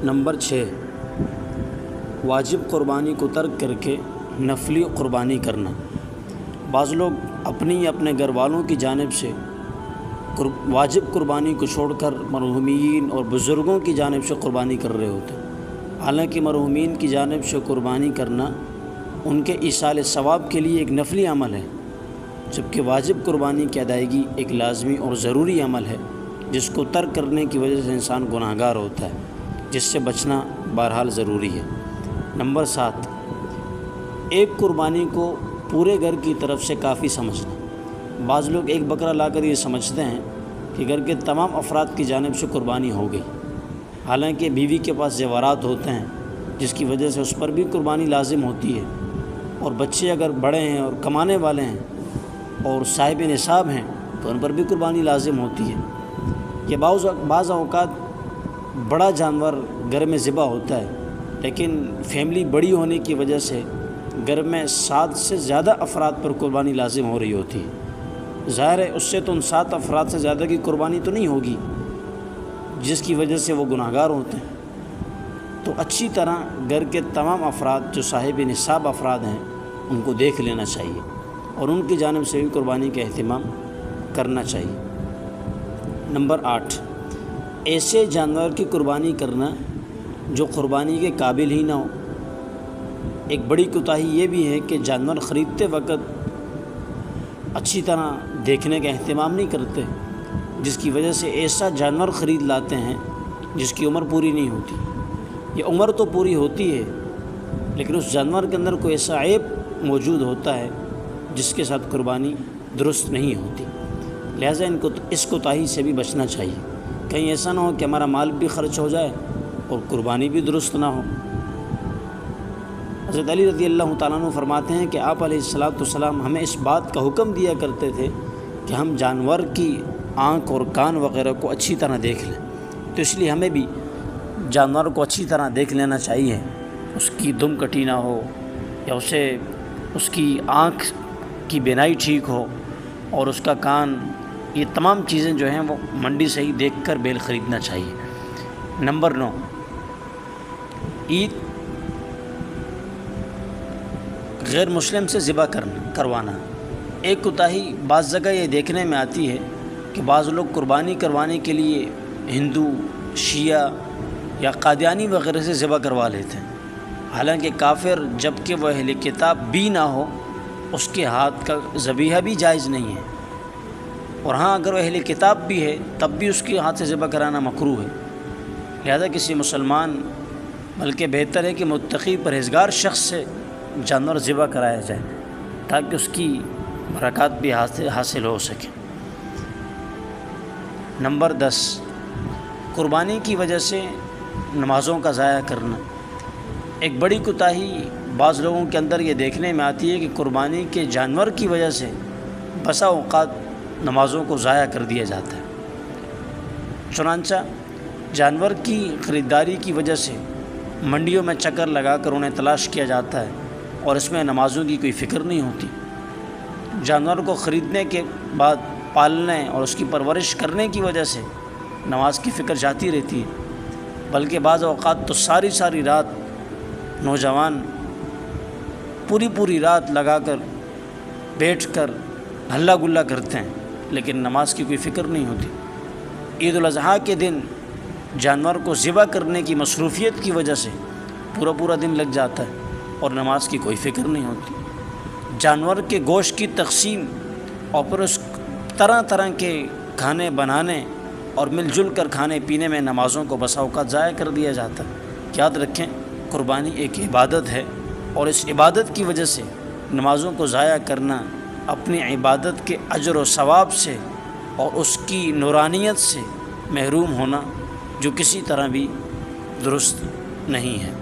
Number 6، واجب قربانی کو ترک کر کے نفلی قربانی کرنا۔ بعض لوگ اپنی اپنے گھر والوں کی جانب سے واجب قربانی کو چھوڑ کر مرحومین اور بزرگوں کی جانب سے قربانی کر رہے ہوتے ہیں، حالانکہ مرحومین کی جانب سے قربانی کرنا ان کے ایصال ثواب کے لیے ایک نفلی عمل ہے، جبکہ واجب قربانی کی ادائیگی ایک لازمی اور ضروری عمل ہے جس کو ترک کرنے کی وجہ سے انسان گناہگار ہوتا ہے، جس سے بچنا بہرحال ضروری ہے۔ نمبر 7، ایک قربانی کو پورے گھر کی طرف سے کافی سمجھنا۔ بعض لوگ ایک بکرا لا کر یہ سمجھتے ہیں کہ گھر کے تمام افراد کی جانب سے قربانی ہو گئی، حالانکہ بیوی کے پاس زیورات ہوتے ہیں جس کی وجہ سے اس پر بھی قربانی لازم ہوتی ہے، اور بچے اگر بڑے ہیں اور کمانے والے ہیں اور صاحب نصاب ہیں تو ان پر بھی قربانی لازم ہوتی ہے۔ یہ بعض اوقات بڑا جانور گھر میں ذبح ہوتا ہے، لیکن فیملی بڑی ہونے کی وجہ سے گھر میں 7 سے زیادہ افراد پر قربانی لازم ہو رہی ہوتی ہے۔ ظاہر ہے اس سے تو ان 7 افراد سے زیادہ کی قربانی تو نہیں ہوگی، جس کی وجہ سے وہ گناہگار ہوتے ہیں۔ تو اچھی طرح گھر کے تمام افراد جو صاحب نصاب افراد ہیں ان کو دیکھ لینا چاہیے اور ان کی جانب سے بھی قربانی کا اہتمام کرنا چاہیے۔ نمبر 8، ایسے جانور کی قربانی کرنا جو قربانی کے قابل ہی نہ ہو۔ ایک بڑی کوتاہی یہ بھی ہے کہ جانور خریدتے وقت اچھی طرح دیکھنے کا اہتمام نہیں کرتے، جس کی وجہ سے ایسا جانور خرید لاتے ہیں جس کی عمر پوری نہیں ہوتی۔ یہ عمر تو پوری ہوتی ہے لیکن اس جانور کے اندر کوئی ایسا عیب موجود ہوتا ہے جس کے ساتھ قربانی درست نہیں ہوتی، لہٰذا اس کوتاہی سے بھی بچنا چاہیے، کہیں ایسا نہ ہو کہ ہمارا مال بھی خرچ ہو جائے اور قربانی بھی درست نہ ہو۔ حضرت علی رضی اللہ تعالیٰ عنہ فرماتے ہیں کہ آپ علیہ السلام ہمیں اس بات کا حکم دیا کرتے تھے کہ ہم جانور کی آنکھ اور کان وغیرہ کو اچھی طرح دیکھ لیں، تو اس لیے ہمیں بھی جانور کو اچھی طرح دیکھ لینا چاہیے، اس کی دم کٹی نہ ہو یا اس کی آنکھ کی بینائی ٹھیک ہو اور اس کا کان، یہ تمام چیزیں جو ہیں وہ منڈی سے ہی دیکھ کر بیل خریدنا چاہیے۔ نمبر 9، عید غیر مسلم سے ذبح کروانا۔ ایک کوتاہی بعض جگہ یہ دیکھنے میں آتی ہے کہ بعض لوگ قربانی کروانے کے لیے ہندو، شیعہ یا قادیانی وغیرہ سے ذبح کروا لیتے ہیں، حالانکہ کافر جب کہ وہ اہل کتاب بھی نہ ہو اس کے ہاتھ کا ذبیحہ بھی جائز نہیں ہے، اور ہاں اگر وہ اہل کتاب بھی ہے تب بھی اس کے ہاتھ سے ذبح کرانا مکروہ ہے۔ لہذا کسی مسلمان بلکہ بہتر ہے کہ متقی پرہیزگار شخص سے جانور ذبح کرایا جائے تاکہ اس کی برکات بھی حاصل ہو سکے۔ نمبر 10، قربانی کی وجہ سے نمازوں کا ضائع کرنا۔ ایک بڑی کوتاہی بعض لوگوں کے اندر یہ دیکھنے میں آتی ہے کہ قربانی کے جانور کی وجہ سے بسا اوقات نمازوں کو ضائع کر دیا جاتا ہے، چنانچہ جانور کی خریداری کی وجہ سے منڈیوں میں چکر لگا کر انہیں تلاش کیا جاتا ہے اور اس میں نمازوں کی کوئی فکر نہیں ہوتی۔ جانور کو خریدنے کے بعد پالنے اور اس کی پرورش کرنے کی وجہ سے نماز کی فکر جاتی رہتی ہے، بلکہ بعض اوقات تو ساری رات نوجوان پوری رات لگا کر بیٹھ کر ہلا گلا کرتے ہیں لیکن نماز کی کوئی فکر نہیں ہوتی۔ عید الاضحیٰ کے دن جانور کو ذبح کرنے کی مصروفیت کی وجہ سے پورا دن لگ جاتا ہے اور نماز کی کوئی فکر نہیں ہوتی۔ جانور کے گوشت کی تقسیم اور پھر اس طرح کے کھانے بنانے اور مل جل کر کھانے پینے میں نمازوں کو بسا اوقات ضائع کر دیا جاتا ہے۔ یاد رکھیں قربانی ایک عبادت ہے اور اس عبادت کی وجہ سے نمازوں کو ضائع کرنا اپنی عبادت کے اجر و ثواب سے اور اس کی نورانیت سے محروم ہونا جو کسی طرح بھی درست نہیں ہے۔